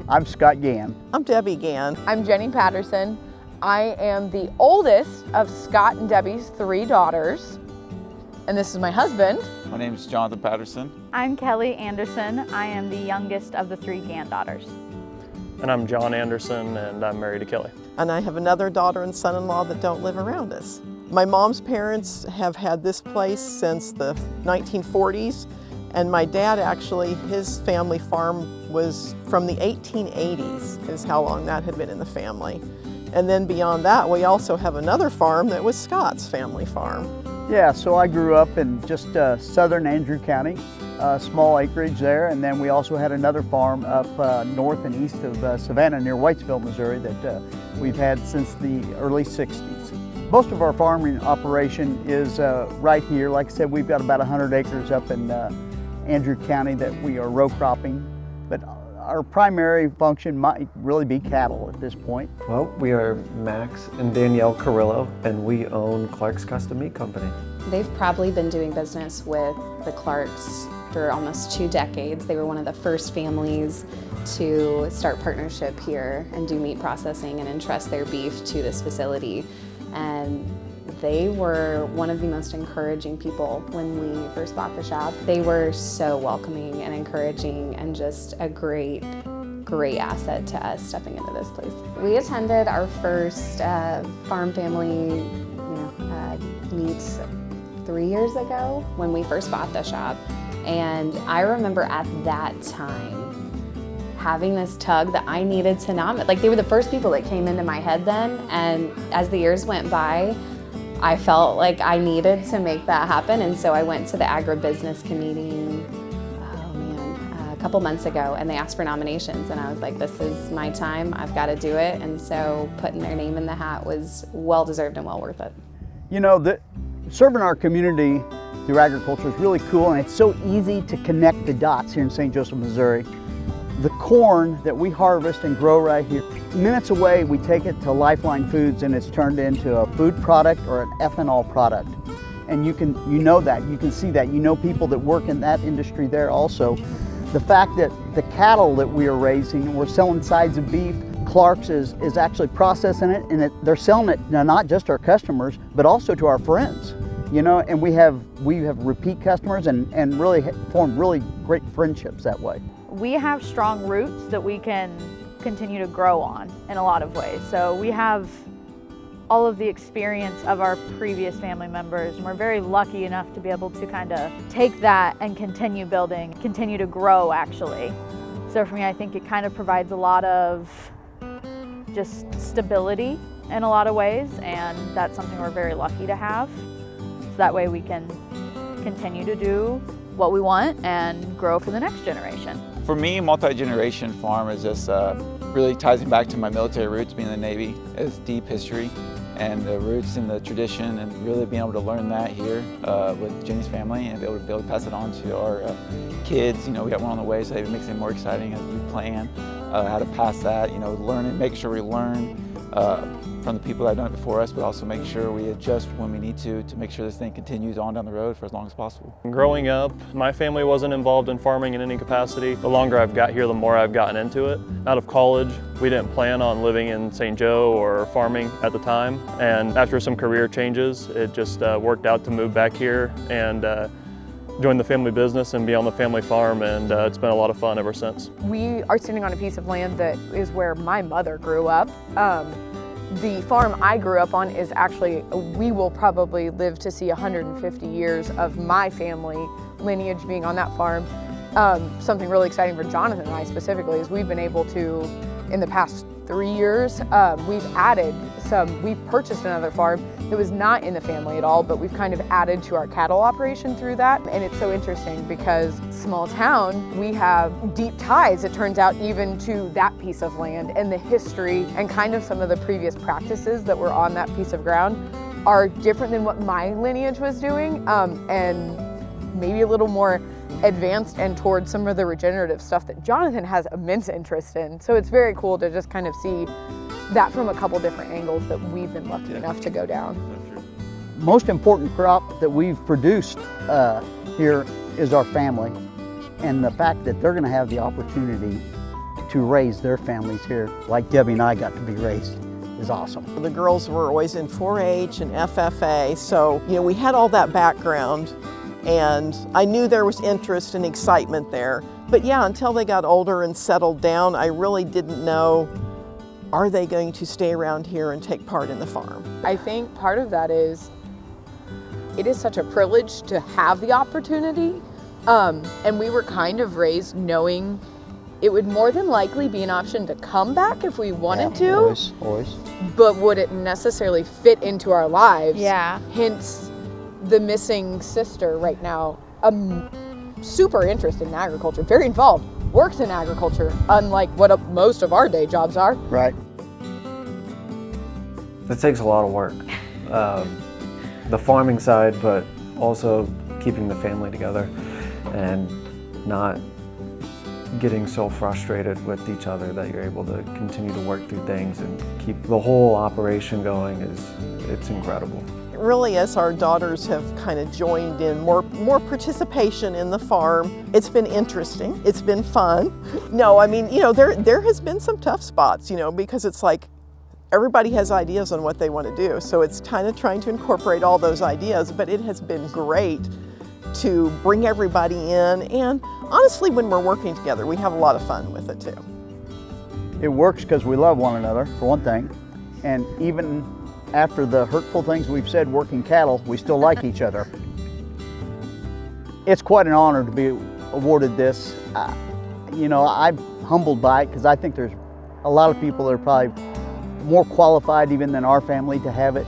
I'm Scott Gann. I'm Debbie Gann. I'm Jenny Patterson. I am the oldest of Scott and Debbie's 3 daughters. And this is my husband. My name is Jonathan Patterson. I'm Kelly Anderson. I am the youngest of the 3 Gann daughters. And I'm John Anderson, and I'm married to Kelly. And I have another daughter and son-in-law that don't live around us. My mom's parents have had this place since the 1940s. And my dad actually, his family farm was from the 1880s, is how long that had been in the family. And then beyond that, we also have another farm that was Scott's family farm. Yeah, so I grew up in just southern Andrew County, small acreage there, and then we also had another farm up north and east of Savannah near Whitesville, Missouri that we've had since the early 60s. Most of our farming operation is right here. Like I said, we've got about 100 acres up in Andrew County that we are row cropping, but our primary function might really be cattle at this point. Well, we are Max and Danielle Carrillo, and we own Clark's Custom Meat Company. They've probably been doing business with the Clarks for almost 2 decades. They were one of the first families to start partnership here and do meat processing and entrust their beef to this facility. And they were one of the most encouraging people when we first bought the shop. They were so welcoming and encouraging and just a great asset to us stepping into this place. We attended our first farm family meet 3 years ago when we first bought the shop. And I remember at that time having this tug that I needed to not, like they were the first people that came into my head then. And as the years went by, I felt like I needed to make that happen, and so I went to the agribusiness committee, a couple months ago, and they asked for nominations, and I was like, this is my time, I've got to do it, and so putting their name in the hat was well-deserved and well worth it. You know, serving our community through agriculture is really cool, and it's so easy to connect the dots here in St. Joseph, Missouri. The corn that we harvest and grow right here, minutes away we take it to Lifeline Foods and it's turned into a food product or an ethanol product. And you know that, you can see that, you know people that work in that industry there also. The fact that the cattle that we are raising, we're selling sides of beef, Clark's is actually processing it, and they're selling it to not just our customers, but also to our friends. You know, and we have repeat customers and really formed really great friendships that way. We have strong roots that we can continue to grow on in a lot of ways. So we have all of the experience of our previous family members, and we're very lucky enough to be able to kind of take that and continue building, continue to grow actually. So for me, I think it kind of provides a lot of just stability in a lot of ways, and that's something we're very lucky to have. So that way we can continue to do what we want and grow for the next generation. For me, multi-generation farm is just really ties me back to my military roots, being in the Navy. It's deep history and the roots and the tradition, and really being able to learn that here with Jenny's family and be able to pass it on to our kids. You know, we got one on the way, so it makes it more exciting as we plan how to pass that. You know, make sure we learn from the people that have done it before us, but also make sure we adjust when we need to make sure this thing continues on down the road for as long as possible. Growing up, my family wasn't involved in farming in any capacity. The longer I've got here, the more I've gotten into it. Out of college, we didn't plan on living in St. Joe or farming at the time, and after some career changes, it just worked out to move back here and join the family business and be on the family farm, and it's been a lot of fun ever since. We are sitting on a piece of land that is where my mother grew up. The farm I grew up on is actually, we will probably live to see 150 years of my family lineage being on that farm. Something really exciting for Jonathan and I specifically is we've been able to, in the past 3 years, we've purchased another farm that was not in the family at all, but we've kind of added to our cattle operation through that. And it's so interesting because small town, we have deep ties, it turns out, even to that piece of land, and the history and kind of some of the previous practices that were on that piece of ground are different than what my lineage was doing, and maybe a little more advanced and towards some of the regenerative stuff that Jonathan has immense interest in. So it's very cool to just kind of see that from a couple different angles that we've been lucky enough to go down. Most important crop that we've produced here is our family, and the fact that they're going to have the opportunity to raise their families here, like Debbie and I got to be raised, is awesome. The girls were always in 4-H and FFA, so we had all that background, and I knew there was interest and excitement there. But yeah, until they got older and settled down, I really didn't know, are they going to stay around here and take part in the farm? I think part of that is it is such a privilege to have the opportunity, and we were kind of raised knowing it would more than likely be an option to come back if we wanted to. Always. But would it necessarily fit into our lives? Yeah. Hence the missing sister right now. Super interested in agriculture, very involved, works in agriculture, unlike what most of our day jobs are. Right. It takes a lot of work. The farming side, but also keeping the family together and not getting so frustrated with each other that you're able to continue to work through things and keep the whole operation going. It's incredible. Really, as our daughters have kind of joined in more participation in the farm, it's been interesting, it's been fun. No, I mean, there has been some tough spots, because it's like everybody has ideas on what they want to do. So it's kind of trying to incorporate all those ideas, but it has been great to bring everybody in. And honestly, when we're working together, we have a lot of fun with it too. It works because we love one another, for one thing, and even after the hurtful things we've said working cattle, we still like each other. It's quite an honor to be awarded this. I'm humbled by it because I think there's a lot of people that are probably more qualified even than our family to have it.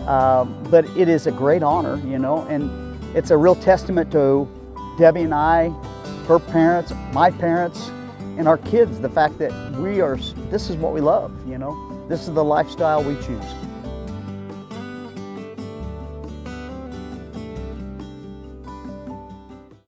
But it is a great honor, and it's a real testament to Debbie and I, her parents, my parents, and our kids, the fact that this is what we love, this is the lifestyle we choose.